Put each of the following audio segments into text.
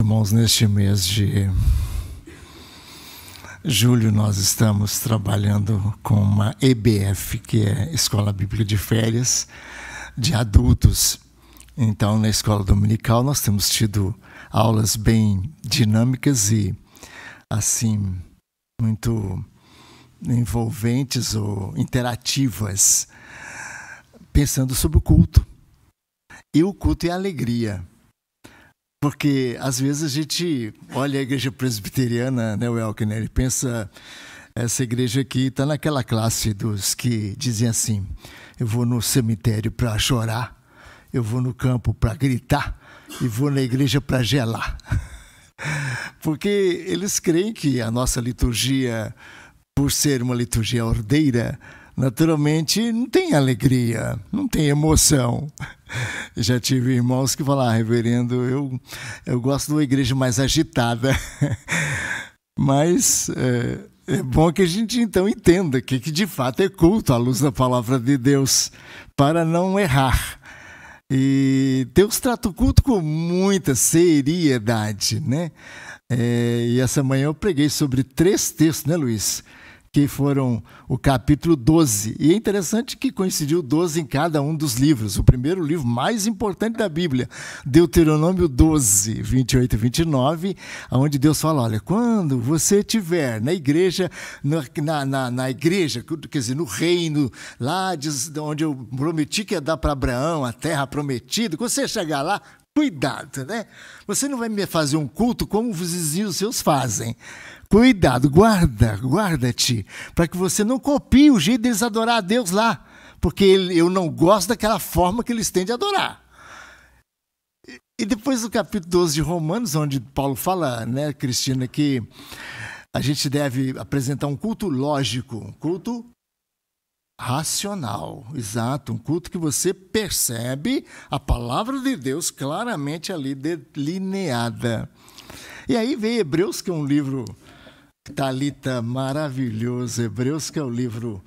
Irmãos, neste mês de julho nós estamos trabalhando com uma EBF, que é Escola Bíblica de Férias de Adultos. Então, na escola dominical nós temos tido aulas bem dinâmicas e, assim, muito envolventes ou interativas, pensando sobre o culto. E o culto é alegria. Porque, às vezes, a gente olha a igreja presbiteriana, né, Welker, né? Ele pensa, essa igreja aqui está naquela classe dos que dizem assim: eu vou no cemitério para chorar, eu vou no campo para gritar e vou na igreja para gelar. Porque eles creem que a nossa liturgia, por ser uma liturgia ordeira, naturalmente não tem alegria, não tem emoção. Já tive irmãos que falaram: reverendo, eu gosto de uma igreja mais agitada. Mas é bom que a gente então entenda que de fato é culto à luz da palavra de Deus, para não errar. E Deus trata o culto com muita seriedade, né? E essa manhã eu preguei sobre 3 textos, né, Luiz? Que foram o capítulo 12. E é interessante que coincidiu 12 em cada um dos livros. O primeiro livro mais importante da Bíblia, Deuteronômio 12, 28 e 29, onde Deus fala: olha, quando você estiver na igreja, na igreja, quer dizer, no reino, lá onde eu prometi que ia dar para Abraão, a terra prometida, quando você chegar lá, cuidado, né? Você não vai me fazer um culto como os vizinhos seus fazem. Cuidado, guarda-te, para que você não copie o jeito deles adorar a Deus lá, porque eu não gosto daquela forma que eles têm de adorar. E depois do capítulo 12 de Romanos, onde Paulo fala, né, Cristina, que a gente deve apresentar um culto lógico, um culto racional, exato, um culto que você percebe a palavra de Deus claramente ali delineada. E aí vem Hebreus, que é um livro Talita maravilhoso. Hebreus, que é o livro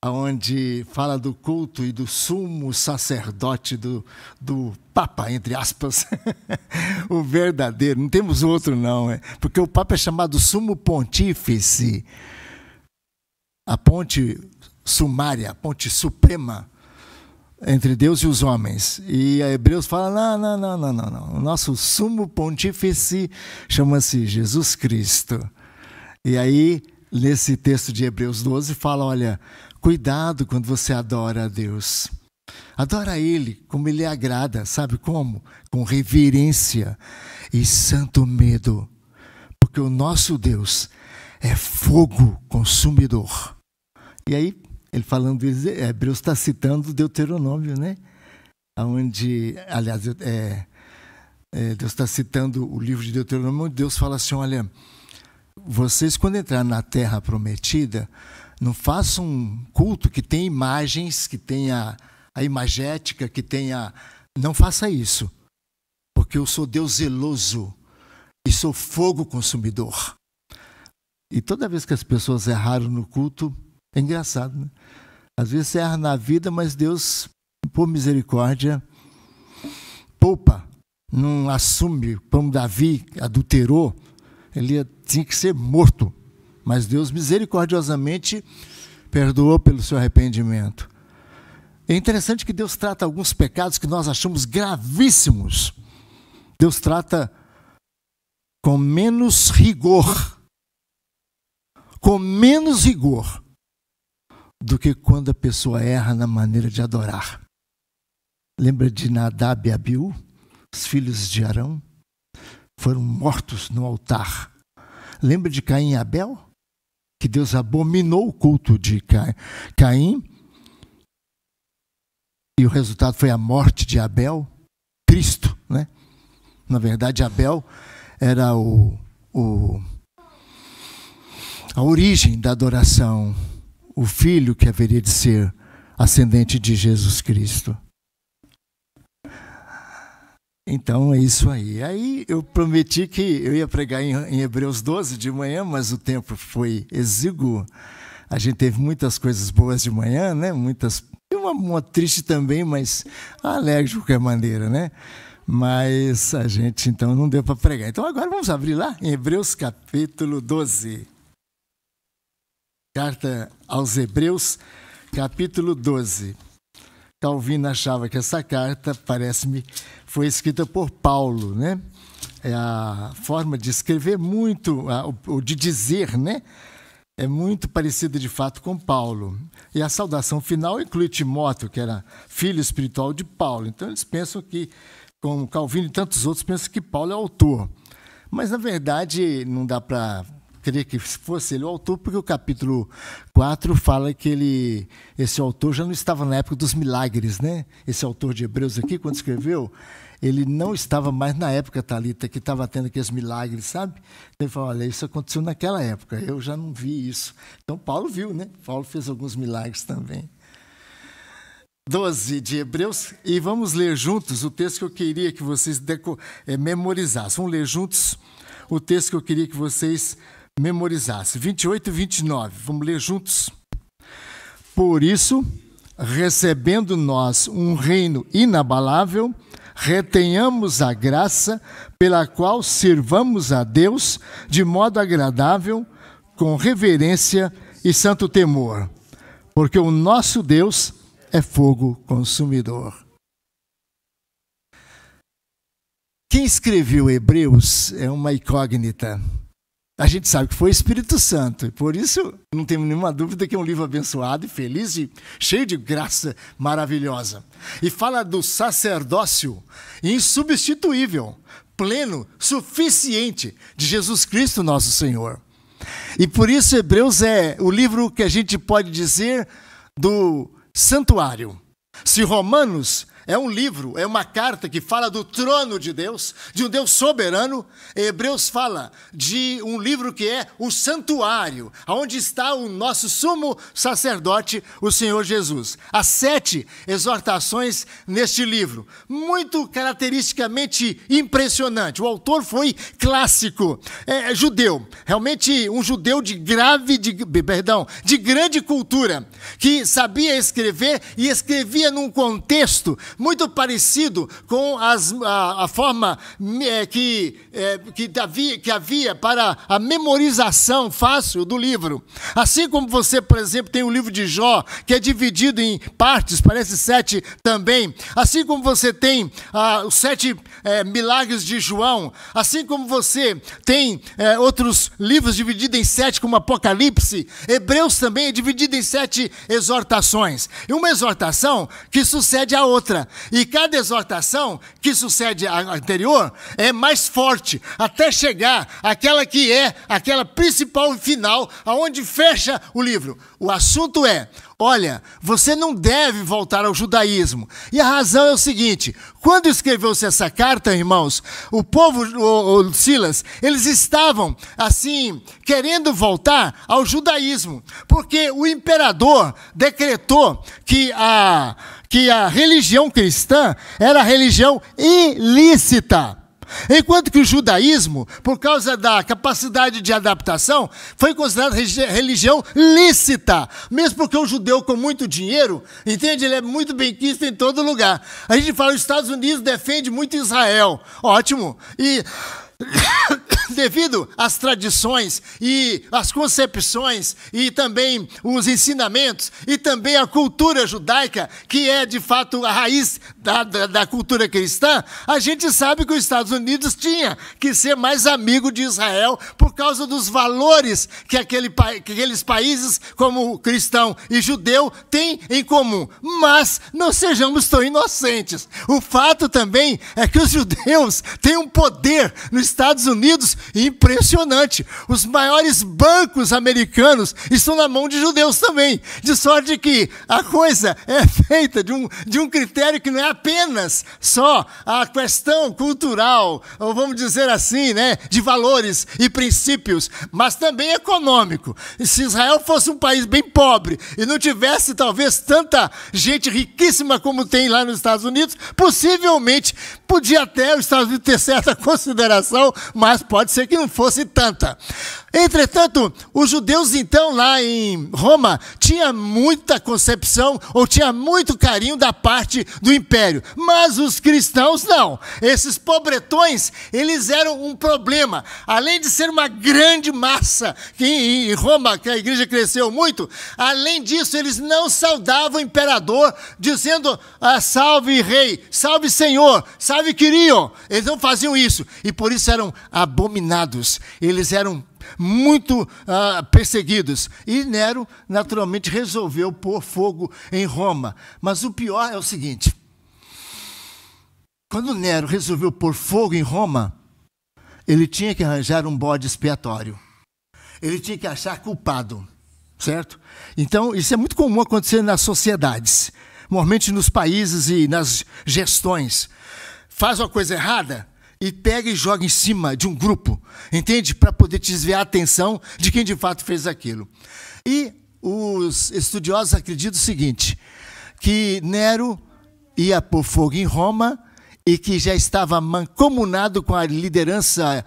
onde fala do culto e do sumo sacerdote do Papa, entre aspas, o verdadeiro, não temos outro não, porque o Papa é chamado sumo pontífice, a ponte sumária, a ponte suprema entre Deus e os homens. E a Hebreus fala: não. O nosso sumo pontífice chama-se Jesus Cristo. E aí, nesse texto de Hebreus 12, fala: olha, cuidado quando você adora a Deus. Adora Ele como Ele agrada. Sabe como? Com reverência e santo medo. Porque o nosso Deus é fogo consumidor. E aí, ele falando isso, Hebreus está citando Deuteronômio, né? Onde, aliás, Deus está citando o livro de Deuteronômio, onde Deus fala assim: olha, vocês quando entrar na terra prometida, não façam um culto que tenha imagens, que tenha a imagética, que tenha... Não faça isso, porque eu sou Deus zeloso e sou fogo consumidor. E toda vez que as pessoas erraram no culto, é engraçado, né? Às vezes você erra na vida, mas Deus, por misericórdia, poupa, não assume, como Davi adulterou, ele tinha que ser morto, mas Deus misericordiosamente perdoou pelo seu arrependimento. É interessante que Deus trata alguns pecados que nós achamos gravíssimos. Deus trata com menos rigor do que quando a pessoa erra na maneira de adorar. Lembra de Nadab e Abiú? Os filhos de Arão foram mortos no altar. Lembra de Caim e Abel? Que Deus abominou o culto de Caim. E o resultado foi a morte de Abel. Cristo, né? Na verdade, Abel era a origem da adoração. O filho que haveria de ser ascendente de Jesus Cristo. Então é isso aí. Aí eu prometi que eu ia pregar em Hebreus 12 de manhã, mas o tempo foi exíguo. A gente teve muitas coisas boas de manhã, né? Muitas, uma triste também, mas alegre de qualquer maneira, né? mas a gente então não deu para pregar. Então agora vamos abrir lá em Hebreus capítulo 12. Carta aos Hebreus, capítulo 12. Calvino achava que essa carta, parece-me, foi escrita por Paulo, né? É a forma de escrever muito, ou de dizer, né? É muito parecida de fato com Paulo. E a saudação final inclui Timóteo, que era filho espiritual de Paulo. Então eles pensam que, como Calvino e tantos outros, pensam que Paulo é o autor. Mas na verdade não dá para queria que fosse ele o autor, porque o capítulo 4 fala que esse autor já não estava na época dos milagres, né? Esse autor de Hebreus aqui, quando escreveu, ele não estava mais na época, Thalita, que estava tendo aqueles milagres, sabe? Então ele falou, olha, isso aconteceu naquela época, eu já não vi isso. Então Paulo viu, né? Paulo fez alguns milagres também. 12 de Hebreus, e vamos ler juntos o texto que eu queria que vocês memorizassem. Vamos ler juntos o texto que eu queria que vocês memorizassem. 28 e 29, vamos ler juntos. Por isso, recebendo nós um reino inabalável, retenhamos a graça pela qual sirvamos a Deus de modo agradável, com reverência e santo temor, porque o nosso Deus é fogo consumidor. Quem escreveu Hebreus é uma incógnita. A gente sabe que foi o Espírito Santo, e por isso não tenho nenhuma dúvida que é um livro abençoado e feliz e cheio de graça maravilhosa. E fala do sacerdócio insubstituível, pleno, suficiente de Jesus Cristo, nosso Senhor. E por isso Hebreus é o livro que a gente pode dizer do santuário. Se Romanos é um livro, é uma carta que fala do trono de Deus, de um Deus soberano, Hebreus fala de um livro que é o santuário, onde está o nosso sumo sacerdote, o Senhor Jesus. Há 7 exortações neste livro, muito caracteristicamente impressionante. O autor foi clássico, judeu, realmente um judeu de grande cultura, que sabia escrever e escrevia num contexto muito parecido com a forma que havia para a memorização fácil do livro. Assim como você, por exemplo, tem o livro de Jó, que é dividido em partes, parece 7 também. Assim como você tem os 7 milagres de João. Assim como você tem outros livros divididos em 7, como Apocalipse. Hebreus também é dividido em 7 exortações. E uma exortação que sucede a outra. E cada exortação que sucede à anterior é mais forte, até chegar àquela que é aquela principal final, aonde fecha o livro. O assunto é, olha, você não deve voltar ao judaísmo. E a razão é o seguinte, quando escreveu-se essa carta, irmãos, o povo, o Silas, eles estavam, assim, querendo voltar ao judaísmo, porque o imperador decretou que a religião cristã era a religião ilícita. Enquanto que o judaísmo, por causa da capacidade de adaptação, foi considerado religião lícita. Mesmo porque o judeu com muito dinheiro, entende? Ele é muito benquisto em todo lugar. A gente fala que os Estados Unidos defende muito Israel. Ótimo. E devido às tradições e às concepções e também os ensinamentos e também a cultura judaica, que é de fato a raiz da cultura cristã, a gente sabe que os Estados Unidos tinha que ser mais amigo de Israel por causa dos valores que aqueles países como cristão e judeu têm em comum. Mas não sejamos tão inocentes. O fato também é que os judeus têm um poder nos Estados Unidos impressionante. Os maiores bancos americanos estão na mão de judeus também. De sorte que a coisa é feita de um critério que não é apenas só a questão cultural, ou vamos dizer assim, né, de valores e princípios, mas também econômico. E se Israel fosse um país bem pobre e não tivesse talvez tanta gente riquíssima como tem lá nos Estados Unidos, possivelmente podia até os Estados Unidos ter certa consideração, mas pode ser que não fosse tanta. Entretanto, os judeus, então, lá em Roma, tinham muita concepção, ou tinha muito carinho da parte do império. Mas os cristãos, não. Esses pobretões, eles eram um problema. Além de ser uma grande massa, que em Roma, que a igreja cresceu muito, além disso, eles não saudavam o imperador, dizendo, salve rei, salve senhor, salve Quirion. Eles não faziam isso. E por isso eram abominados. Eles eram muito perseguidos. E Nero, naturalmente, resolveu pôr fogo em Roma. Mas o pior é o seguinte: quando Nero resolveu pôr fogo em Roma, ele tinha que arranjar um bode expiatório. Ele tinha que achar culpado, certo? Então, isso é muito comum acontecer nas sociedades, normalmente nos países e nas gestões. Faz uma coisa errada e pega e joga em cima de um grupo, entende? Para poder desviar a atenção de quem de fato fez aquilo. E os estudiosos acreditam o seguinte, que Nero ia pôr fogo em Roma e que já estava mancomunado com a liderança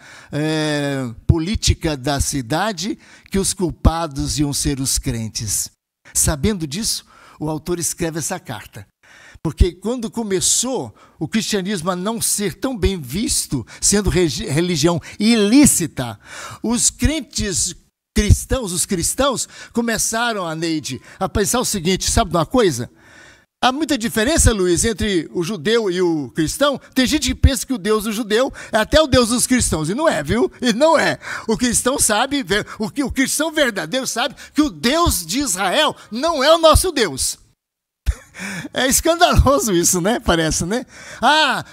política da cidade, que os culpados iam ser os crentes. Sabendo disso, o autor escreve essa carta. Porque quando começou o cristianismo a não ser tão bem visto, sendo religião ilícita, os crentes cristãos, os cristãos, começaram, Neide, a pensar o seguinte: sabe de uma coisa? Há muita diferença, Luiz, entre o judeu e o cristão. Tem gente que pensa que o Deus do judeu é até o Deus dos cristãos, e não é, viu? E não é. O cristão sabe, o cristão verdadeiro sabe que o Deus de Israel não é o nosso Deus. É escandaloso isso, né? Parece, né?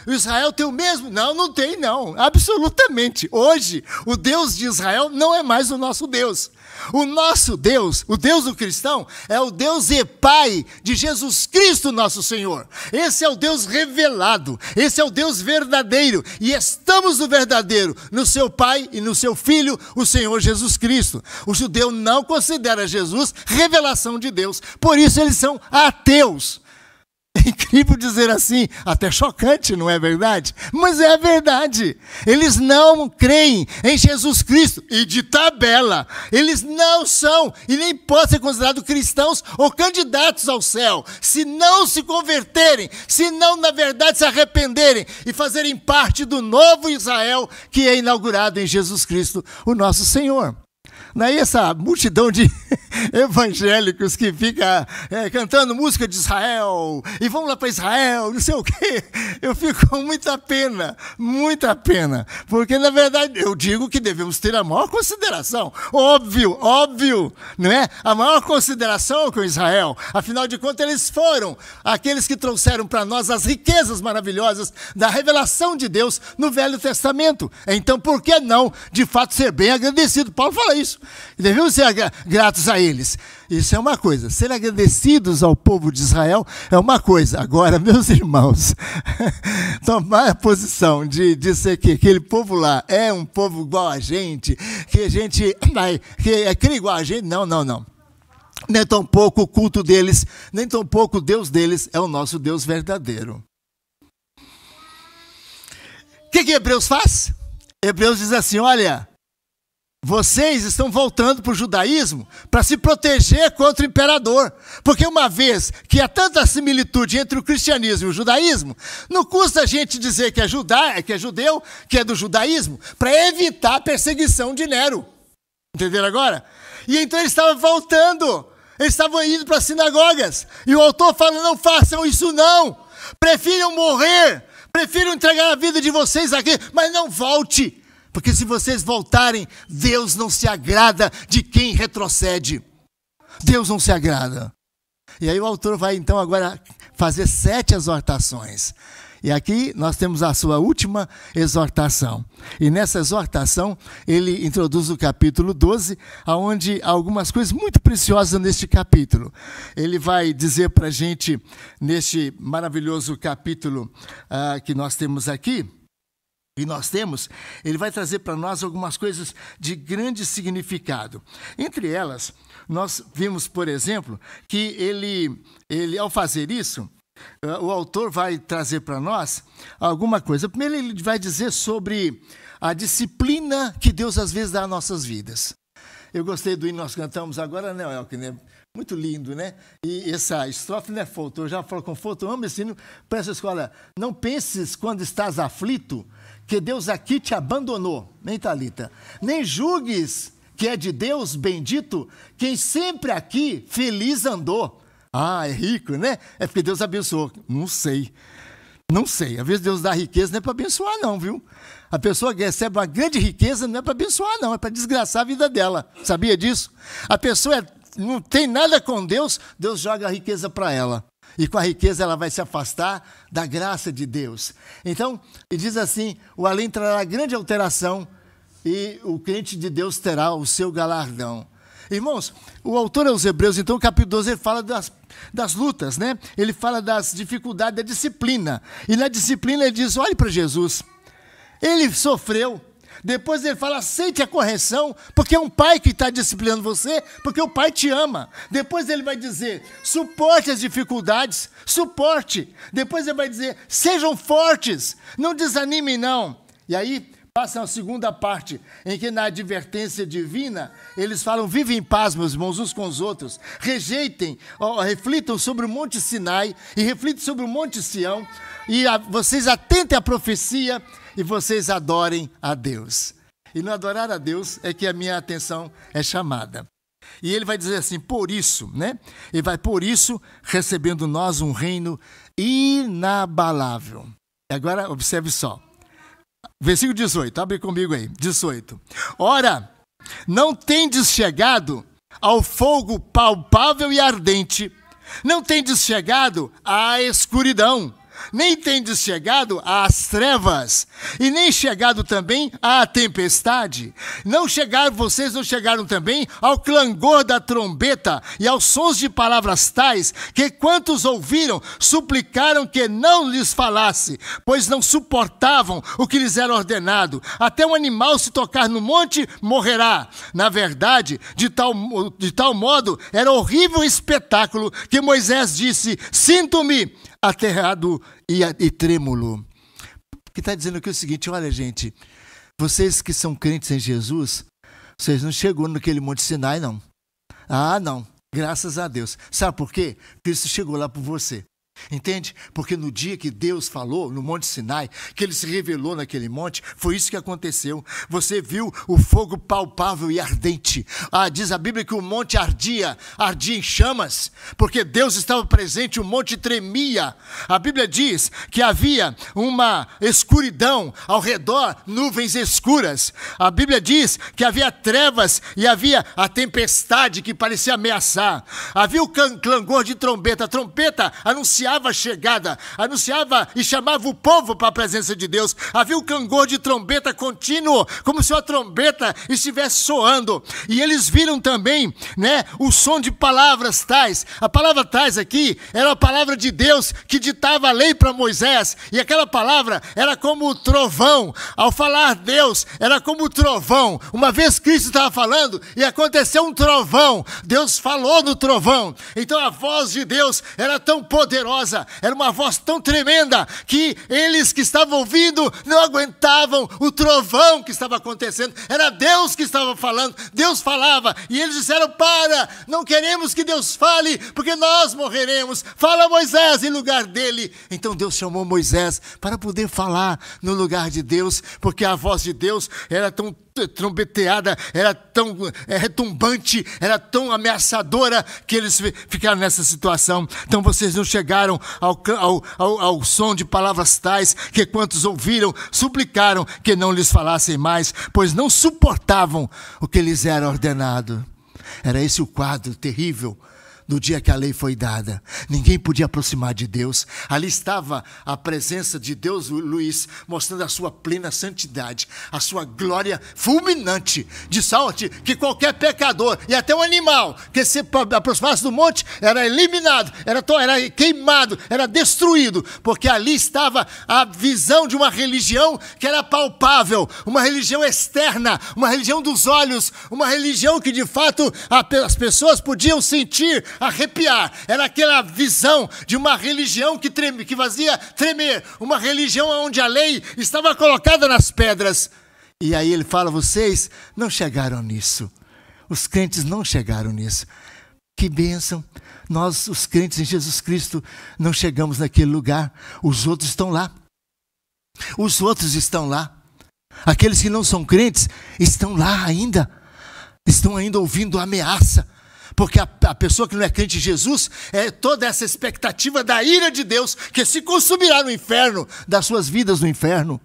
O Israel tem o mesmo? Não, não tem, não. Absolutamente. Hoje, o Deus de Israel não é mais o nosso Deus. O nosso Deus, o Deus do cristão, é o Deus e Pai de Jesus Cristo, nosso Senhor. Esse é o Deus revelado. Esse é o Deus verdadeiro. E estamos no verdadeiro, no seu Pai e no seu Filho, o Senhor Jesus Cristo. O judeu não considera Jesus revelação de Deus. Por isso eles são ateus. É incrível dizer assim, até chocante, não é verdade? Mas é a verdade. Eles não creem em Jesus Cristo. E de tabela, eles não são e nem podem ser considerados cristãos ou candidatos ao céu, se não se converterem, se não, na verdade, se arrependerem e fazerem parte do novo Israel que é inaugurado em Jesus Cristo, o nosso Senhor. Daí essa multidão de evangélicos que fica cantando música de Israel, e vamos lá para Israel, não sei o quê, eu fico com muita pena, porque na verdade eu digo que devemos ter a maior consideração, óbvio, não é? A maior consideração com Israel, afinal de contas eles foram aqueles que trouxeram para nós as riquezas maravilhosas da revelação de Deus no Velho Testamento. Então por que não, de fato, ser bem agradecido? Paulo fala isso. Devemos ser gratos a eles. Isso é uma coisa. Ser agradecidos ao povo de Israel é uma coisa. Agora, meus irmãos, tomar a posição de dizer que aquele povo lá é um povo igual a gente, que a gente crê igual a gente, não. Nem tão pouco o culto deles, nem tão pouco o Deus deles é o nosso Deus verdadeiro. O que Hebreus faz? Hebreus diz assim, olha, vocês estão voltando para o judaísmo para se proteger contra o imperador. Porque uma vez que há tanta similitude entre o cristianismo e o judaísmo, não custa a gente dizer que é judeu, que é do judaísmo, para evitar a perseguição de Nero. Entenderam agora? E então eles estavam voltando, eles estavam indo para as sinagogas. E o autor fala, não façam isso não. Prefiram morrer, prefiram entregar a vida de vocês aqui, mas não volte. Porque se vocês voltarem, Deus não se agrada de quem retrocede. Deus não se agrada. E aí o autor vai então agora fazer 7 exortações. E aqui nós temos a sua última exortação. E nessa exortação ele introduz o capítulo 12, onde há algumas coisas muito preciosas neste capítulo. Ele vai dizer para a gente, neste maravilhoso capítulo que nós temos aqui, ele vai trazer para nós algumas coisas de grande significado. Entre elas, nós vimos, por exemplo, que ele ao fazer isso, o autor vai trazer para nós alguma coisa. Primeiro ele vai dizer sobre a disciplina que Deus às vezes dá às nossas vidas. Eu gostei do hino que nós cantamos agora, né, Elke, né? Muito lindo, né? E essa estrofe não é foto. Eu já falo com foto, eu amo esse hino para essa escola. Não penses quando estás aflito que Deus aqui te abandonou, nem Thalita. Nem julgues que é de Deus bendito quem sempre aqui feliz andou. Ah, é rico, né? É porque Deus abençoou. Não sei. Não sei. Às vezes Deus dá riqueza não é para abençoar não, viu? A pessoa que recebe uma grande riqueza não é para abençoar não, é para desgraçar a vida dela. Sabia disso? A pessoa não tem nada com Deus, Deus joga a riqueza para ela. E com a riqueza ela vai se afastar da graça de Deus. Então, ele diz assim, o além trará grande alteração e o crente de Deus terá o seu galardão. Irmãos, o autor aos Hebreus, então, no capítulo 12, ele fala das lutas, né? Ele fala das dificuldades da disciplina. E na disciplina ele diz, olhe para Jesus. Ele sofreu. Depois ele fala, aceite a correção, porque é um pai que está disciplinando você, porque o pai te ama. Depois ele vai dizer, suporte as dificuldades, suporte. Depois ele vai dizer, sejam fortes, não desanimem não. E aí passa a segunda parte, em que na advertência divina, eles falam, vivem em paz, meus irmãos, uns com os outros. Rejeitem, reflitam sobre o Monte Sinai e reflitam sobre o Monte Sião. E vocês atentem à profecia e vocês adorem a Deus. E no adorar a Deus é que a minha atenção é chamada. E ele vai dizer assim, por isso, né? Ele vai, por isso, recebendo nós um reino inabalável. E agora, observe só. Versículo 18, abre comigo aí, 18. Ora, não tendes chegado ao fogo palpável e ardente, não tendes chegado à escuridão, nem tendes chegado às trevas, e nem chegado também à tempestade. Vocês não chegaram também ao clangor da trombeta e aos sons de palavras tais, que quantos ouviram, suplicaram que não lhes falasse, pois não suportavam o que lhes era ordenado. Até um animal se tocar no monte, morrerá. Na verdade, de tal modo, era horrível espetáculo, que Moisés disse, sinto-me aterrado e trêmulo. Que está dizendo aqui o seguinte, olha gente, vocês que são crentes em Jesus, vocês não chegou naquele Monte Sinai não. Ah não, graças a Deus. Sabe por quê? Cristo chegou lá por você. Entende? Porque no dia que Deus falou no Monte Sinai, que ele se revelou naquele monte, foi isso que aconteceu. Você viu o fogo palpável e ardente. Diz a Bíblia que o monte ardia em chamas, porque Deus estava presente, o monte tremia. A Bíblia diz que havia uma escuridão ao redor, nuvens escuras. A Bíblia diz que havia trevas e havia a tempestade que parecia ameaçar. Havia o clangor de trombeta. A trombeta anunciava a chegada, anunciava e chamava o povo para a presença de Deus. Havia um clangor de trombeta contínuo, como se a trombeta estivesse soando. E eles viram também, né, o som de palavras tais. A palavra tais aqui era a palavra de Deus que ditava a lei para Moisés. E aquela palavra era como o trovão. Ao falar Deus, era como o trovão. Uma vez Cristo estava falando e aconteceu um trovão. Deus falou no trovão. Então a voz de Deus era tão poderosa, era uma voz tão tremenda que eles que estavam ouvindo não aguentavam o trovão que estava acontecendo. Era Deus que estava falando, Deus falava e eles disseram, não queremos que Deus fale porque nós morreremos, fala Moisés em lugar dele. Então Deus chamou Moisés para poder falar no lugar de Deus, porque a voz de Deus era tão trombeteada, era tão retumbante, era tão ameaçadora que eles ficaram nessa situação. Então vocês não chegaram ao som de palavras tais que quantos ouviram, suplicaram que não lhes falassem mais, pois não suportavam o que lhes era ordenado. Era esse o quadro terrível no dia que a lei foi dada. Ninguém podia aproximar de Deus. Ali estava a presença de Deus, Luiz, mostrando a sua plena santidade, a sua glória fulminante, de sorte que qualquer pecador e até um animal que se aproximasse do monte era eliminado, era queimado, era destruído, porque ali estava a visão de uma religião que era palpável, uma religião externa, uma religião dos olhos, uma religião que de fato as pessoas podiam sentir, arrepiar. Era aquela visão de uma religião que fazia tremer, uma religião onde a lei estava colocada nas pedras. E aí ele fala, vocês não chegaram nisso. os crentes não chegaram nisso. Que bênção! Nós, os crentes em Jesus Cristo, não chegamos naquele lugar. Os outros estão lá. Os outros estão lá. Aqueles que não são crentes estão lá ainda. Estão ainda ouvindo ameaça. Porque a pessoa que não é crente em Jesus é toda essa expectativa da ira de Deus que se consumirá no inferno, das suas vidas no inferno.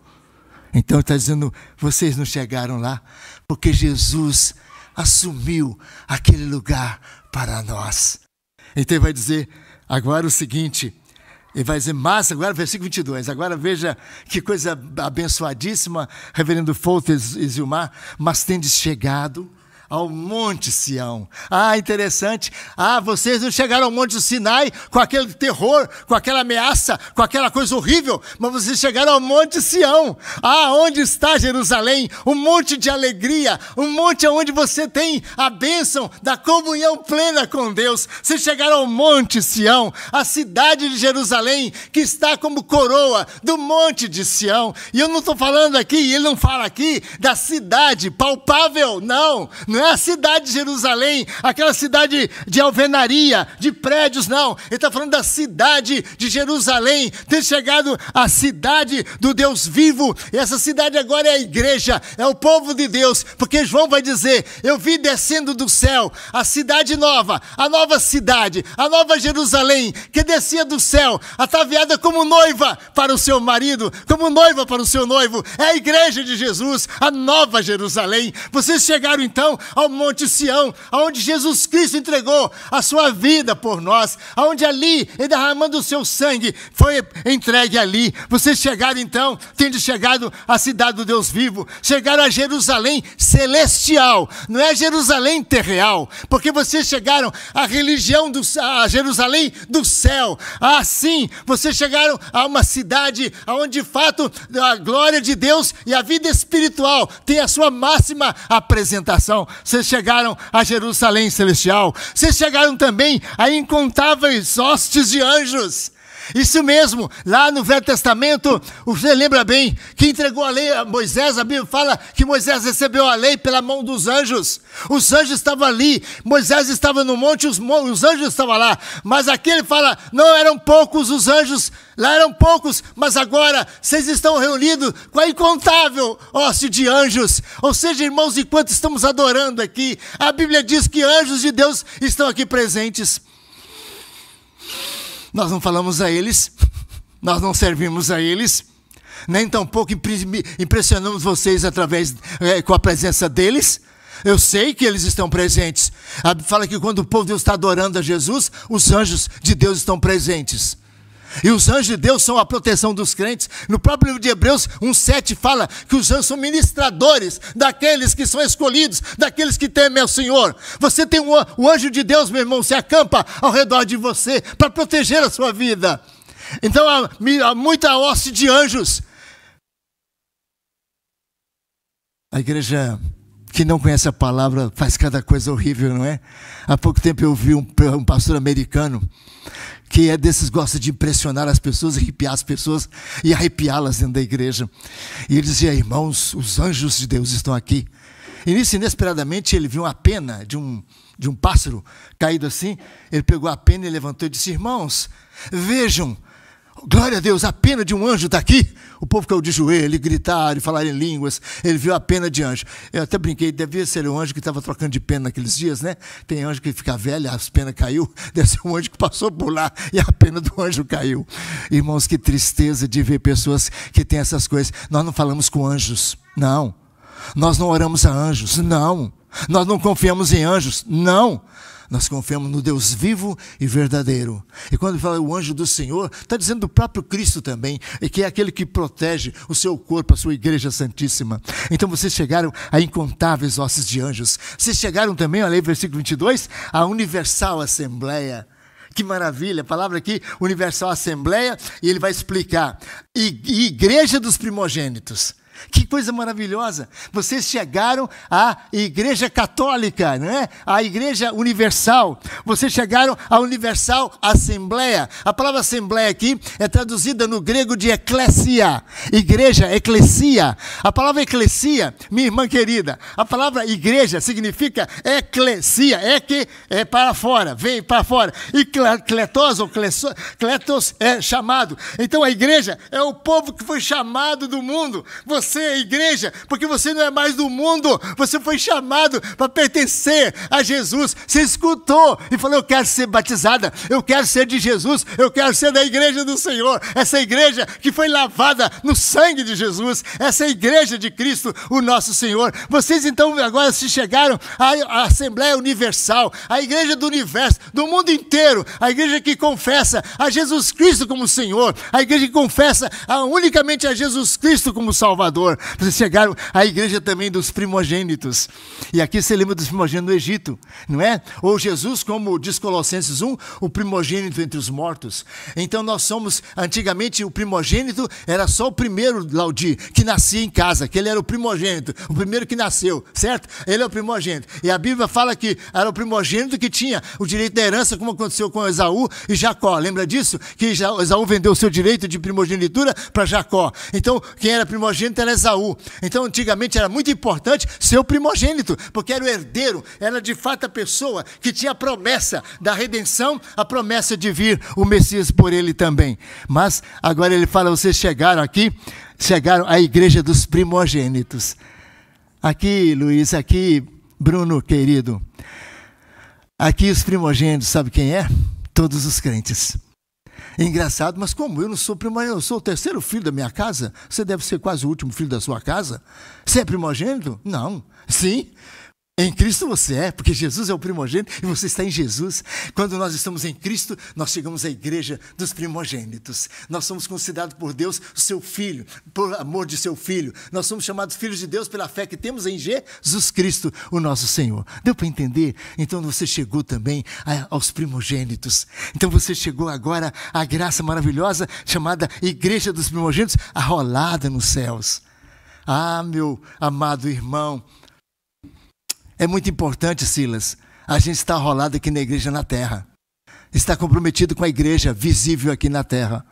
Então ele está dizendo, vocês não chegaram lá, porque Jesus assumiu aquele lugar para nós. Então ele vai dizer agora o seguinte, ele vai dizer, mas agora versículo 22, agora veja que coisa abençoadíssima, reverendo Folter e Zilmar, mas tendes chegado ao Monte Sião. Interessante. Vocês não chegaram ao Monte Sinai com aquele terror, com aquela ameaça, com aquela coisa horrível, mas vocês chegaram ao Monte Sião. Onde está Jerusalém? Um monte de alegria, um monte onde você tem a bênção da comunhão plena com Deus. Vocês chegaram ao Monte Sião, a cidade de Jerusalém, que está como coroa do Monte de Sião. E eu não estou falando aqui, ele não fala aqui da cidade palpável, não é a cidade de Jerusalém, aquela cidade de alvenaria, de prédios, não. Ele está falando da cidade de Jerusalém, ter chegado à cidade do Deus vivo. E essa cidade agora é a igreja, é o povo de Deus, porque João vai dizer, eu vi descendo do céu a cidade nova, a nova cidade, a nova Jerusalém, que descia do céu, ataviada como noiva para o seu marido, como noiva para o seu noivo. É a igreja de Jesus, a nova Jerusalém. Vocês chegaram então ao Monte Sião, aonde Jesus Cristo entregou a sua vida por nós, aonde ali, ele derramando o seu sangue, foi entregue ali. Vocês chegaram então, tendo chegado à cidade do Deus vivo, chegaram a Jerusalém celestial, não é Jerusalém terreal, porque vocês chegaram à religião, a Jerusalém do céu. Sim, vocês chegaram a uma cidade onde de fato a glória de Deus e a vida espiritual tem a sua máxima apresentação. Vocês chegaram a Jerusalém celestial. Vocês chegaram também a incontáveis hostes de anjos. Isso mesmo, lá no Velho Testamento, você lembra bem que entregou a lei a Moisés, a Bíblia fala que Moisés recebeu a lei pela mão dos anjos. Os anjos estavam ali, Moisés estava no monte, os anjos estavam lá. Mas aqui ele fala, não eram poucos os anjos, lá eram poucos, mas agora vocês estão reunidos com a incontável hoste de anjos. Ou seja, irmãos, enquanto estamos adorando aqui, a Bíblia diz que anjos de Deus estão aqui presentes. Nós não falamos a eles, nós não servimos a eles, nem tampouco impressionamos vocês com a presença deles. Eu sei que eles estão presentes. A Bíblia fala que quando o povo de Deus está adorando a Jesus, os anjos de Deus estão presentes. E os anjos de Deus são a proteção dos crentes. No próprio livro de Hebreus 1:7 fala que os anjos são ministradores daqueles que são escolhidos, daqueles que temem ao Senhor. Você tem o anjo de Deus, meu irmão, se acampa ao redor de você para proteger a sua vida. Então há muita hoste de anjos. A igreja que não conhece a palavra faz cada coisa horrível, não é? Há pouco tempo eu vi um pastor americano que é desses, gosta de impressionar as pessoas, arrepiar as pessoas e arrepiá-las dentro da igreja. E ele dizia, irmãos, os anjos de Deus estão aqui. E nisso, inesperadamente, ele viu uma pena de um pássaro caído assim. Ele pegou a pena e levantou e disse, irmãos, vejam, glória a Deus, a pena de um anjo está aqui. O povo caiu de joelho, gritaram, falaram em línguas. Ele viu a pena de anjo. Eu até brinquei, devia ser um anjo que estava trocando de pena naqueles dias, né? Tem anjo que fica velho, as penas caiu. Deve ser um anjo que passou por lá e a pena do anjo caiu. Irmãos, que tristeza de ver pessoas que têm essas coisas. Nós não falamos com anjos, não. Nós não oramos a anjos, não. Nós não confiamos em anjos, não. Nós confiamos no Deus vivo e verdadeiro. E quando fala o anjo do Senhor, está dizendo do próprio Cristo também, e que é aquele que protege o seu corpo, a sua igreja santíssima. Então vocês chegaram a incontáveis hostes de anjos. Vocês chegaram também, olha aí, versículo 22, a universal assembleia. Que maravilha, a palavra aqui, universal assembleia, e ele vai explicar. Igreja dos primogênitos. Que coisa maravilhosa! Vocês chegaram à Igreja Católica, não é? À Igreja Universal. Vocês chegaram à Universal Assembleia. A palavra Assembleia aqui é traduzida no grego de eclésia. Igreja, eclesia. A palavra eclesia, minha irmã querida, a palavra igreja significa eclesia. É para fora, vem para fora. E kletos ou kletos é chamado. Então a igreja é o povo que foi chamado do mundo. Você é igreja, porque você não é mais do mundo, você foi chamado para pertencer a Jesus. Você escutou e falou: eu quero ser batizada, eu quero ser de Jesus, eu quero ser da igreja do Senhor, essa igreja que foi lavada no sangue de Jesus, essa é a igreja de Cristo, o nosso Senhor. Vocês então agora se chegaram à Assembleia Universal, a igreja do universo, do mundo inteiro, a igreja que confessa a Jesus Cristo como Senhor, a igreja que confessa unicamente a Jesus Cristo como Salvador. Vocês chegaram à igreja também dos primogênitos. E aqui você lembra dos primogênitos do Egito, não é? Ou Jesus, como diz Colossenses 1, o primogênito entre os mortos. Então nós somos, antigamente o primogênito era só o primeiro Laudi, que nascia em casa, que ele era o primogênito, o primeiro que nasceu, certo? Ele é o primogênito. E a Bíblia fala que era o primogênito que tinha o direito da herança, como aconteceu com Esaú e Jacó. Lembra disso? Que Esaú vendeu o seu direito de primogenitura para Jacó. Então, quem era primogênito era Esaú. Então, antigamente era muito importante ser o primogênito, porque era o herdeiro, era de fato a pessoa que tinha a promessa da redenção, a promessa de vir o Messias por ele também. Mas agora ele fala: vocês chegaram aqui, chegaram à igreja dos primogênitos. Aqui, Luiz, aqui, Bruno, querido, aqui os primogênitos, sabe quem é? Todos os crentes. Engraçado, mas como eu não sou primogênito, eu sou o terceiro filho da minha casa, você deve ser quase o último filho da sua casa. Você é primogênito? Não. Sim. Em Cristo você é, porque Jesus é o primogênito e você está em Jesus. Quando nós estamos em Cristo, nós chegamos à igreja dos primogênitos. Nós somos considerados por Deus o seu filho, por amor de seu filho. Nós somos chamados filhos de Deus pela fé que temos em Jesus Cristo, o nosso Senhor. Deu para entender? Então você chegou também aos primogênitos. Então você chegou agora à graça maravilhosa chamada Igreja dos Primogênitos, arrolada nos céus. Ah, meu amado irmão, é muito importante, Silas, a gente está arrolado aqui na igreja na terra. Está comprometido com a igreja visível aqui na terra.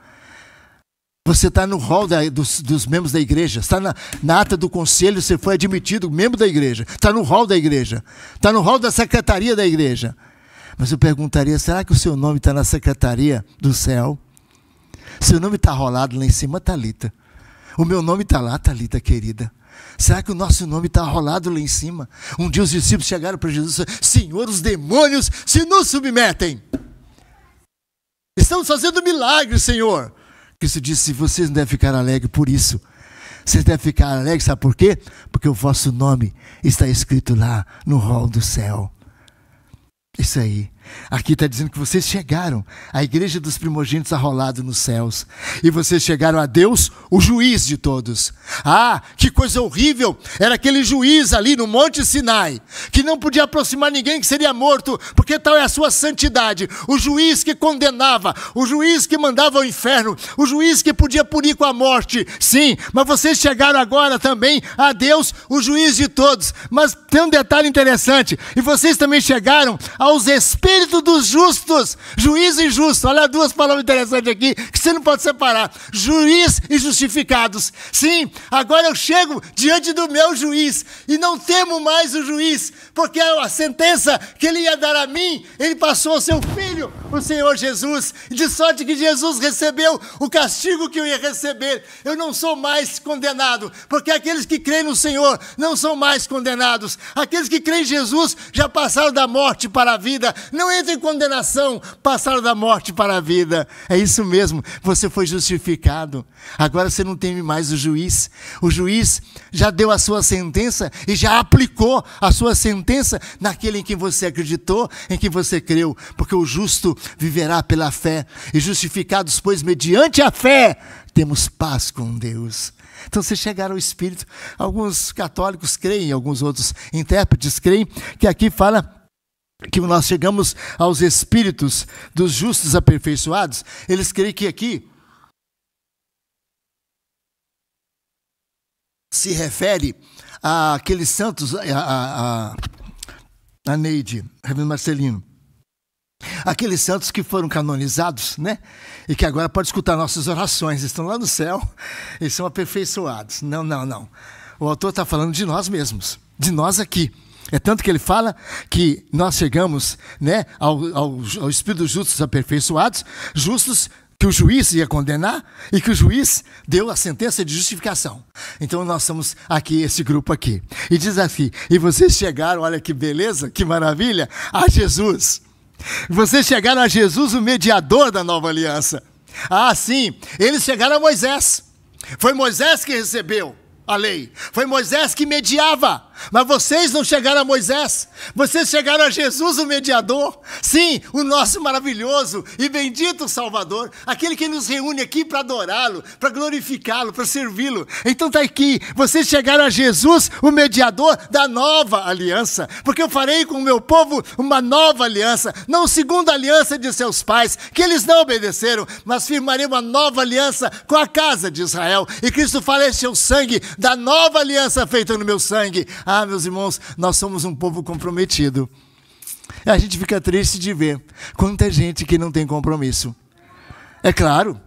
Você está no rol dos membros da igreja. Está na ata do conselho, você foi admitido membro da igreja. Está no rol da igreja. Está no rol da secretaria da igreja. Mas eu perguntaria, será que o seu nome está na secretaria do céu? Seu nome está rolado lá em cima, Thalita. O meu nome está lá, Thalita, querida. Será que o nosso nome está rolado lá em cima? Um dia os discípulos chegaram para Jesus e disseram: Senhor, os demônios se nos submetem. Estamos fazendo milagres, Senhor. Cristo disse: vocês não devem ficar alegres por isso. Vocês devem ficar alegres, sabe por quê? Porque o vosso nome está escrito lá no rol do céu. Isso aí. Aqui está dizendo que vocês chegaram à igreja dos primogênitos arrolado nos céus. E vocês chegaram a Deus, o juiz de todos. Ah, que coisa horrível. Era aquele juiz ali no Monte Sinai, que não podia aproximar ninguém, que seria morto, porque tal é a sua santidade. O juiz que condenava, o juiz que mandava ao inferno, o juiz que podia punir com a morte. Sim, mas vocês chegaram agora também a Deus, o juiz de todos. Mas tem um detalhe interessante. E vocês também chegaram aos espíritos dos justos, juiz e justo. Olha duas palavras interessantes aqui que você não pode separar: juiz e justificados. Sim, agora eu chego diante do meu juiz e não temo mais o juiz, porque a sentença que ele ia dar a mim, ele passou ao seu filho, o Senhor Jesus, de sorte que Jesus recebeu o castigo que eu ia receber. Eu não sou mais condenado, porque aqueles que creem no Senhor não são mais condenados. Aqueles que creem em Jesus já passaram da morte para a vida. Não entram em condenação, passaram da morte para a vida. É isso mesmo, você foi justificado. Agora você não teme mais o juiz. O juiz já deu a sua sentença e já aplicou a sua sentença naquele em quem você acreditou, em quem você creu. Porque o justo viverá pela fé. E justificados, pois, mediante a fé, temos paz com Deus. Então, vocês chegaram ao Espírito. Alguns católicos creem, alguns outros intérpretes creem, que aqui fala que nós chegamos aos espíritos dos justos aperfeiçoados. Eles creem que aqui se refere àqueles santos, a Neide, Reverendo Marcelino, aqueles santos que foram canonizados, né? E que agora pode escutar nossas orações, estão lá no céu e são aperfeiçoados. Não. O autor está falando de nós mesmos, de nós aqui. É tanto que ele fala que nós chegamos, né, ao Espírito dos justos aperfeiçoados, justos que o juiz ia condenar e que o juiz deu a sentença de justificação. Então nós somos aqui, esse grupo aqui. E diz assim, e vocês chegaram, olha que beleza, que maravilha, a Jesus. Vocês chegaram a Jesus, o mediador da nova aliança. Sim, eles chegaram a Moisés. Foi Moisés que recebeu a lei. Foi Moisés que mediava. Mas vocês não chegaram a Moisés. Vocês chegaram a Jesus, o mediador. Sim, o nosso maravilhoso e bendito Salvador. Aquele que nos reúne aqui para adorá-lo, para glorificá-lo, para servi-lo. Então está aqui. Vocês chegaram a Jesus, o mediador da nova aliança. Porque eu farei com o meu povo uma nova aliança. Não segundo a aliança de seus pais, que eles não obedeceram. Mas firmarei uma nova aliança com a casa de Israel. E Cristo fala, este é o sangue da nova aliança feita no meu sangue. Meus irmãos, nós somos um povo comprometido. A gente fica triste de ver quanta gente que não tem compromisso. É claro.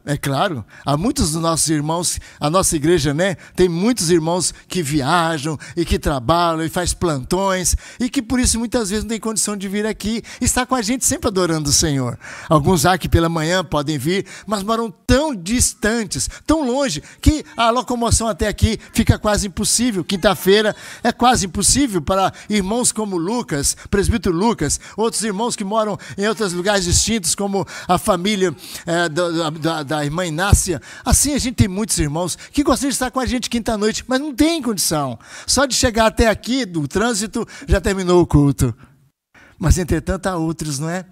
Há muitos dos nossos irmãos, a nossa igreja, né? Tem muitos irmãos que viajam e que trabalham e faz plantões e que por isso muitas vezes não tem condição de vir aqui e estar com a gente sempre adorando o Senhor. Alguns aqui pela manhã podem vir, mas moram tão distantes, tão longe, que a locomoção até aqui fica quase impossível. Quinta-feira é quase impossível para irmãos como Lucas, presbítero Lucas, outros irmãos que moram em outros lugares distintos, como a família da irmã Inácia. Assim, a gente tem muitos irmãos que gostariam de estar com a gente quinta-noite, mas não tem condição. Só de chegar até aqui, do trânsito, já terminou o culto. Mas, entretanto, há outros, não é?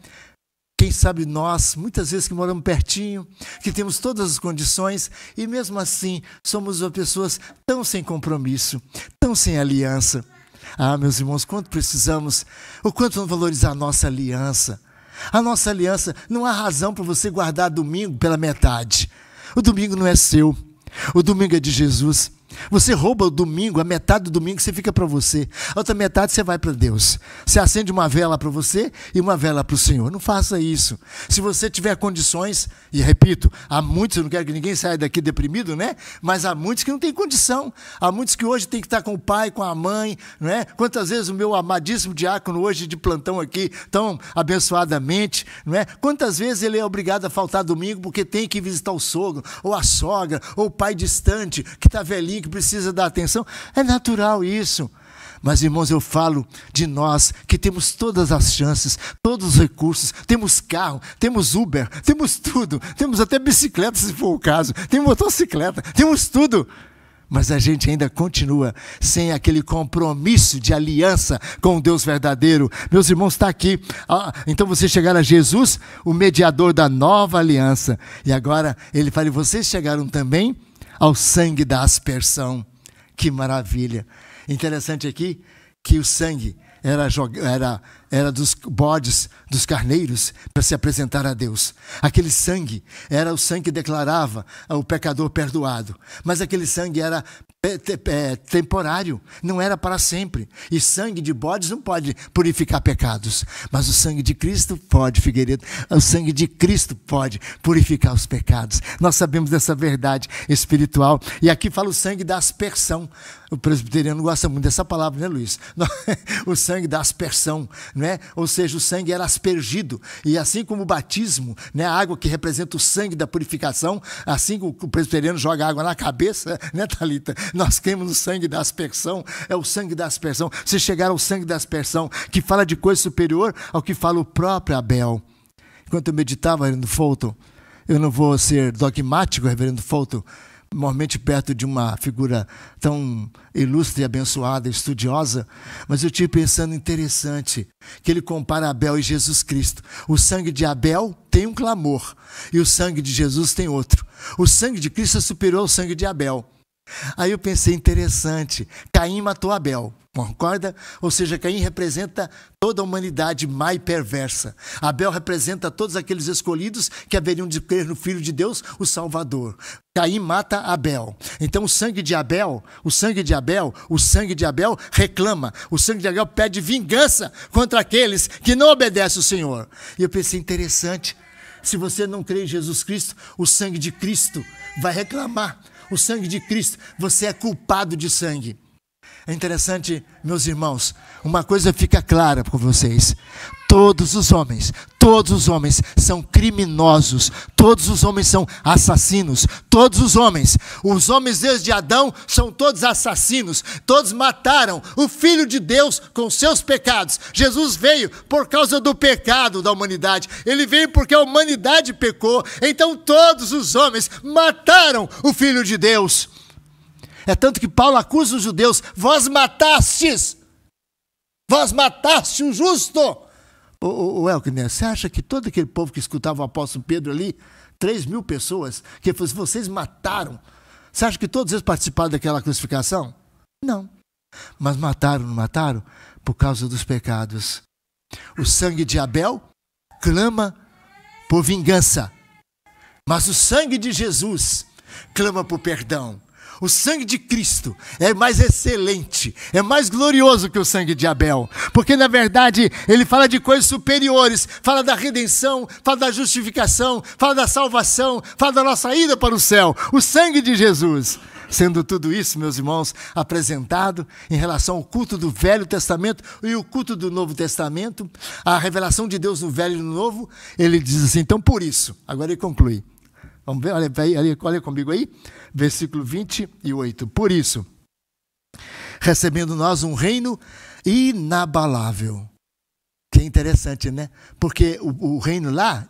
Quem sabe nós, muitas vezes que moramos pertinho, que temos todas as condições, e mesmo assim, somos pessoas tão sem compromisso, tão sem aliança. Meus irmãos, quanto precisamos, o quanto vamos valorizar a nossa aliança. A nossa aliança, não há razão para você guardar domingo pela metade. O domingo não é seu, o domingo é de Jesus. Você rouba o domingo, a metade do domingo você fica para você, a outra metade você vai para Deus. Você acende uma vela para você e uma vela para o Senhor. Não faça isso. Se você tiver condições, e repito, há muitos, eu não quero que ninguém saia daqui deprimido, né? Mas há muitos que não têm condição. Há muitos que hoje têm que estar com o pai, com a mãe, não é? Quantas vezes o meu amadíssimo diácono hoje de plantão aqui, tão abençoadamente, não é? Quantas vezes ele é obrigado a faltar domingo porque tem que visitar o sogro, ou a sogra, ou o pai distante, que está velhinho, que precisa dar atenção. É natural isso. Mas, irmãos, eu falo de nós que temos todas as chances, todos os recursos, temos carro, temos Uber, temos tudo, temos até bicicleta se for o caso, temos motocicleta, temos tudo. Mas a gente ainda continua sem aquele compromisso de aliança com o Deus verdadeiro. Meus irmãos, está aqui. Então vocês chegaram a Jesus, o mediador da nova aliança. E agora ele fala, e vocês chegaram também ao sangue da aspersão. Que maravilha. Interessante aqui que o sangue era dos bodes, dos carneiros, para se apresentar a Deus. Aquele sangue era o sangue que declarava o pecador perdoado. Mas aquele sangue era temporário, não era para sempre. E sangue de bodes não pode purificar pecados. Mas o sangue de Cristo pode, Figueiredo. O sangue de Cristo pode purificar os pecados. Nós sabemos dessa verdade espiritual. E aqui fala o sangue da aspersão. O presbiteriano gosta muito dessa palavra, né, Luiz? O sangue da aspersão, não é? Ou seja, o sangue era aspergido. E assim como o batismo, né, a água que representa o sangue da purificação, assim como o presbiteriano joga água na cabeça, né, Thalita? Nós cremos no sangue da aspersão, é o sangue da aspersão. Se chegar ao sangue da aspersão, que fala de coisa superior ao que fala o próprio Abel. Enquanto eu meditava, reverendo Fulton, eu não vou ser dogmático, reverendo Fulton, normalmente perto de uma figura tão ilustre, abençoada, estudiosa, mas eu estive pensando interessante, que ele compara Abel e Jesus Cristo. O sangue de Abel tem um clamor, e o sangue de Jesus tem outro. O sangue de Cristo é superior ao sangue de Abel. Aí eu pensei, interessante, Caim matou Abel, Concorda? Ou seja, Caim representa toda a humanidade má e perversa. Abel representa todos aqueles escolhidos que haveriam de crer no Filho de Deus, o Salvador. Caim mata Abel. Então o sangue de Abel reclama. O sangue de Abel pede vingança contra aqueles que não obedecem ao Senhor. E eu pensei, interessante, se você não crê em Jesus Cristo, o sangue de Cristo vai reclamar. O sangue de Cristo, você é culpado de sangue. É interessante, meus irmãos, uma coisa fica clara para vocês. Todos os homens são criminosos. Todos os homens são assassinos. Todos os homens desde Adão são todos assassinos. Todos mataram o Filho de Deus com seus pecados. Jesus veio por causa do pecado da humanidade. Ele veio porque a humanidade pecou. Então todos os homens mataram o Filho de Deus. É tanto que Paulo acusa os judeus: vós mataste o justo. O Elkner, você acha que todo aquele povo que escutava o apóstolo Pedro ali, 3.000 pessoas, que vocês mataram, você acha que todos eles participaram daquela crucificação? Não. Mas não mataram por causa dos pecados. O sangue de Abel clama por vingança, mas o sangue de Jesus clama por perdão. O sangue de Cristo é mais excelente, é mais glorioso que o sangue de Abel, porque na verdade ele fala de coisas superiores, fala da redenção, fala da justificação, fala da salvação, fala da nossa ida para o céu. O sangue de Jesus, sendo tudo isso, meus irmãos, apresentado em relação ao culto do Velho Testamento e o culto do Novo Testamento, a revelação de Deus no Velho e no Novo, ele diz assim, então por isso, agora ele conclui. Vamos ver, olha comigo aí, versículo 28. Por isso, recebendo nós um reino inabalável. Que é interessante, né? Porque o reino lá,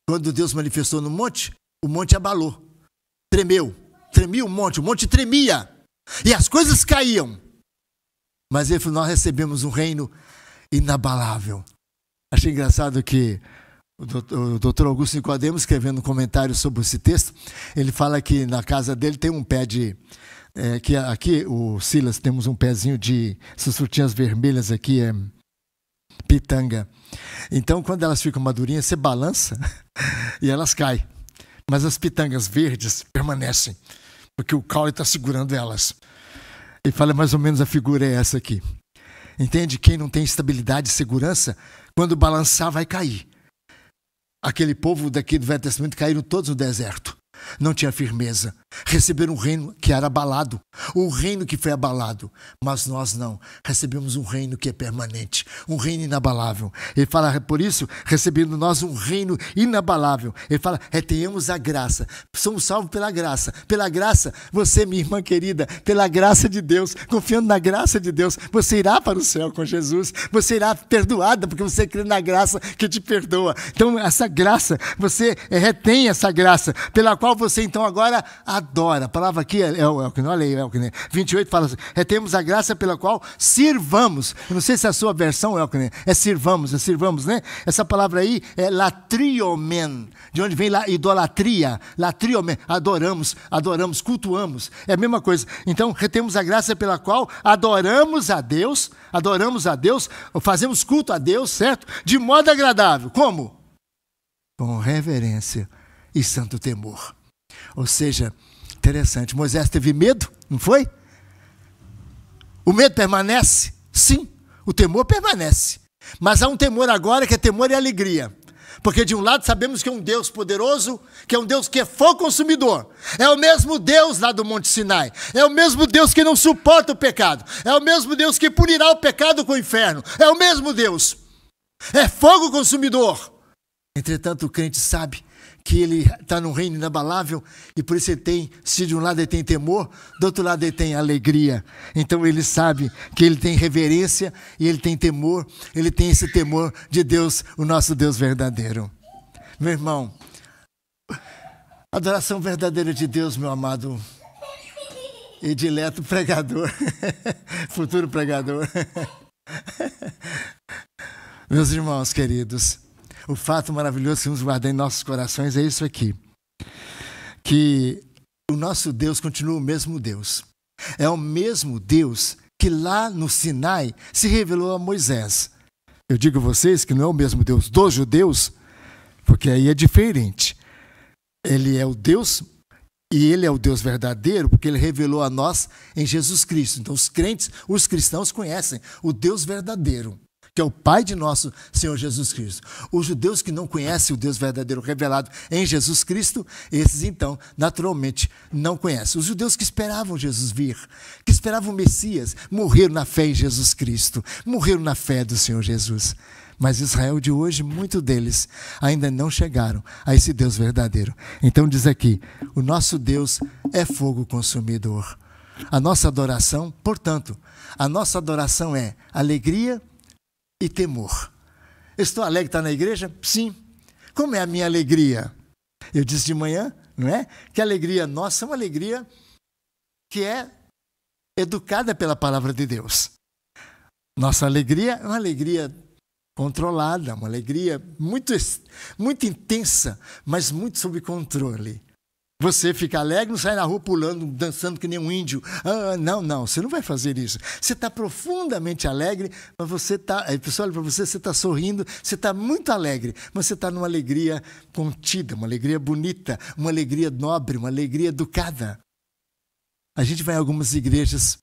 quando Deus manifestou no monte, o monte abalou. Tremia o monte tremia. E as coisas caíam. Mas ele falou, nós recebemos um reino inabalável. Achei engraçado que o doutor Augusto Nicodemos, escrevendo um comentário sobre esse texto, ele fala que na casa dele tem um pé de... que aqui, o Silas, temos um pezinho de... essas frutinhas vermelhas aqui, pitanga. Então, quando elas ficam madurinhas, você balança e elas caem. Mas as pitangas verdes permanecem, porque o caule está segurando elas. Ele fala mais ou menos a figura é essa aqui. Entende? Quem não tem estabilidade e segurança, quando balançar vai cair. Aquele povo daqui do Velho Testamento caíram todos no deserto. Não tinha firmeza. Receberam um reino que era abalado. O reino que foi abalado. Mas nós não. Recebemos um reino que é permanente. Um reino inabalável. Ele fala, por isso, recebendo nós um reino inabalável. Ele fala, tenhamos a graça. Somos salvos pela graça. Pela graça, você, minha irmã querida, pela graça de Deus, confiando na graça de Deus, você irá para o céu com Jesus. Você irá perdoada, porque você crê na graça que te perdoa. Então, essa graça, você retém essa graça, pela qual você então agora adora. A palavra aqui é o que não é 28 fala assim, temos a graça pela qual sirvamos. Eu não sei se a sua versão é sirvamos, né? Essa palavra aí é latriomen, de onde vem idolatria, latriomen, adoramos, cultuamos, é a mesma coisa. Então, retemos a graça pela qual adoramos a Deus, fazemos culto a Deus, certo? De modo agradável. Como? Com reverência e santo temor. Ou seja, interessante, Moisés teve medo, não foi? O medo permanece? Sim, o temor permanece. Mas há um temor agora que é temor e alegria. Porque de um lado sabemos que é um Deus poderoso, que é um Deus que é fogo consumidor. É o mesmo Deus lá do Monte Sinai. É o mesmo Deus que não suporta o pecado. É o mesmo Deus que punirá o pecado com o inferno. É o mesmo Deus. É fogo consumidor. Entretanto, o crente sabe que ele está num reino inabalável e por isso ele tem, se de um lado ele tem temor, do outro lado ele tem alegria. Então ele sabe que ele tem reverência e ele tem temor, ele tem esse temor de Deus, o nosso Deus verdadeiro. Meu irmão, adoração verdadeira de Deus, meu amado e dileto pregador, futuro pregador. Meus irmãos queridos, o fato maravilhoso que nos guarda em nossos corações é isso aqui. Que o nosso Deus continua o mesmo Deus. É o mesmo Deus que lá no Sinai se revelou a Moisés. Eu digo a vocês que não é o mesmo Deus dos judeus, porque aí é diferente. Ele é o Deus, e ele é o Deus verdadeiro, porque ele revelou a nós em Jesus Cristo. Então os crentes, os cristãos conhecem o Deus verdadeiro, que é o Pai de nosso Senhor Jesus Cristo. Os judeus que não conhecem o Deus verdadeiro revelado em Jesus Cristo, esses então, naturalmente, não conhecem. Os judeus que esperavam Jesus vir, que esperavam o Messias, morreram na fé em Jesus Cristo, morreram na fé do Senhor Jesus. Mas Israel de hoje, muitos deles ainda não chegaram a esse Deus verdadeiro. Então diz aqui, o nosso Deus é fogo consumidor. A nossa adoração, portanto, a nossa adoração é alegria e temor. Estou alegre de estar na igreja? Sim. Como é a minha alegria? Eu disse de manhã, não é? Que a alegria nossa é uma alegria que é educada pela palavra de Deus. Nossa alegria é uma alegria controlada, uma alegria muito, muito intensa, mas muito sob controle. Você fica alegre, não sai na rua pulando, dançando que nem um índio. Não, você não vai fazer isso. Você está profundamente alegre, mas você está... A pessoa olha para você, você está sorrindo, você está muito alegre, mas você está numa alegria contida, uma alegria bonita, uma alegria nobre, uma alegria educada. A gente vai em algumas igrejas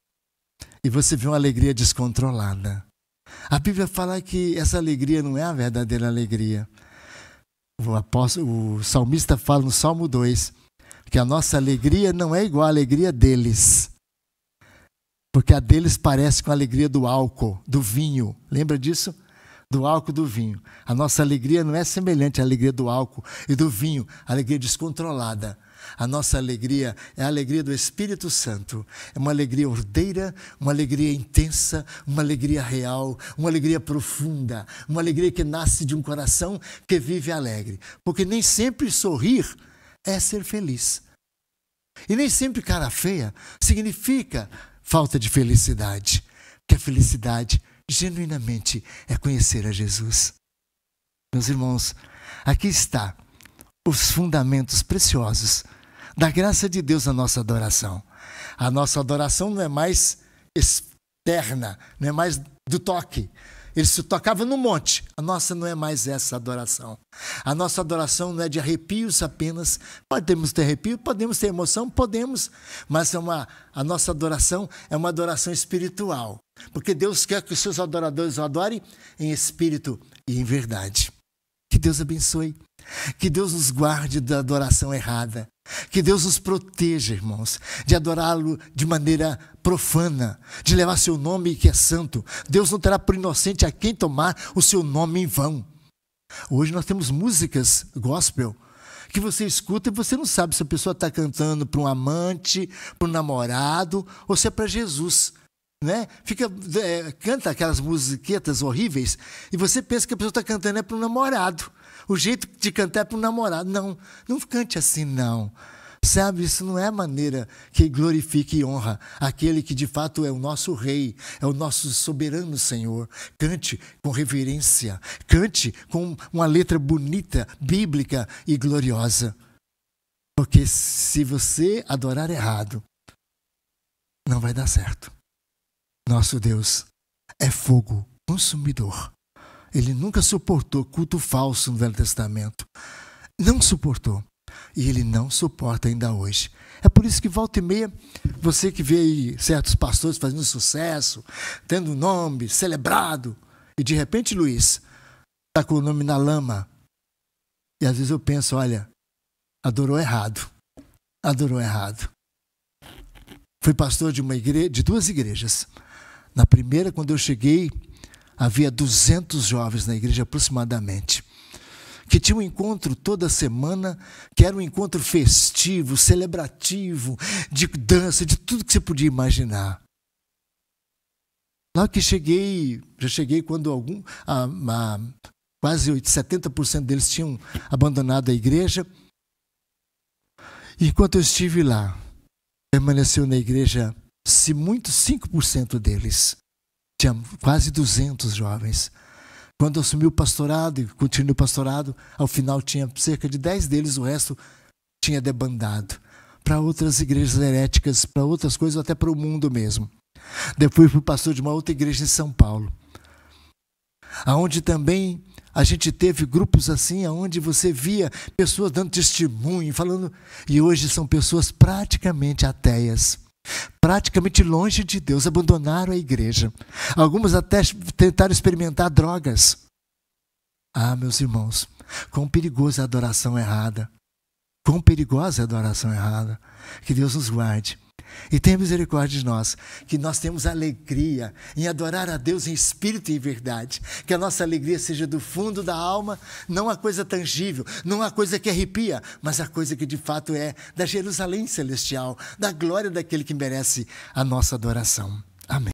e você vê uma alegria descontrolada. A Bíblia fala que essa alegria não é a verdadeira alegria. O salmista fala no Salmo 2, que a nossa alegria não é igual à alegria deles. Porque a deles parece com a alegria do álcool, do vinho. Lembra disso? Do álcool e do vinho. A nossa alegria não é semelhante à alegria do álcool e do vinho, a alegria descontrolada. A nossa alegria é a alegria do Espírito Santo. É uma alegria ordeira, uma alegria intensa, uma alegria real, uma alegria profunda, uma alegria que nasce de um coração que vive alegre. Porque nem sempre sorrir é ser feliz. E nem sempre cara feia significa falta de felicidade. Porque a felicidade, genuinamente, é conhecer a Jesus. Meus irmãos, aqui está os fundamentos preciosos da graça de Deus na nossa adoração. A nossa adoração não é mais externa, não é mais do toque. Ele se tocava no monte. A nossa não é mais essa adoração. A nossa adoração não é de arrepios apenas. Podemos ter arrepio, podemos ter emoção, podemos. Mas a nossa adoração é uma adoração espiritual. Porque Deus quer que os seus adoradores o adorem em espírito e em verdade. Que Deus abençoe. Que Deus nos guarde da adoração errada. Que Deus nos proteja, irmãos, de adorá-lo de maneira profana, de levar seu nome que é santo. Deus não terá por inocente a quem tomar o seu nome em vão. Hoje nós temos músicas gospel que você escuta e você não sabe se a pessoa está cantando para um amante, para um namorado ou se é para Jesus. Né? Canta aquelas musiquetas horríveis e você pensa que a pessoa está cantando é para um namorado. O jeito de cantar é para um namorado. Não cante assim, não. Sabe, isso não é a maneira que glorifique e honra aquele que de fato é o nosso rei, é o nosso soberano Senhor. Cante com reverência, cante com uma letra bonita, bíblica e gloriosa. Porque se você adorar errado, não vai dar certo. Nosso Deus é fogo consumidor. Ele nunca suportou culto falso no Velho Testamento. Não suportou. E ele não suporta ainda hoje. É por isso que volta e meia, você que vê aí certos pastores fazendo sucesso, tendo nome, celebrado, e de repente, Luiz, está com o nome na lama. E às vezes eu penso, olha, adorou errado. Adorou errado. Fui pastor de duas igrejas. Na primeira, quando eu cheguei, havia 200 jovens na igreja aproximadamente, que tinham um encontro toda semana, que era um encontro festivo, celebrativo, de dança, de tudo que você podia imaginar. Lá que cheguei, já cheguei quando quase 70% deles tinham abandonado a igreja. E enquanto eu estive lá, permaneceu na igreja, se muito, 5% deles. Tinha quase 200 jovens. Quando eu assumi o pastorado e continuei o pastorado, ao final tinha cerca de 10 deles, o resto tinha debandado para outras igrejas heréticas, para outras coisas, até para o mundo mesmo. Depois fui pastor de uma outra igreja em São Paulo, aonde também a gente teve grupos assim, onde você via pessoas dando testemunho, falando, e hoje são pessoas praticamente ateias, praticamente longe de Deus, abandonaram a igreja. Algumas até tentaram experimentar drogas. Ah, meus irmãos, quão perigosa é a adoração errada. Quão perigosa é a adoração errada. Que Deus nos guarde. E tenha misericórdia de nós, que nós temos alegria em adorar a Deus em espírito e em verdade, que a nossa alegria seja do fundo da alma, não a coisa tangível, não a coisa que arrepia, mas a coisa que de fato é da Jerusalém celestial, da glória daquele que merece a nossa adoração. Amém.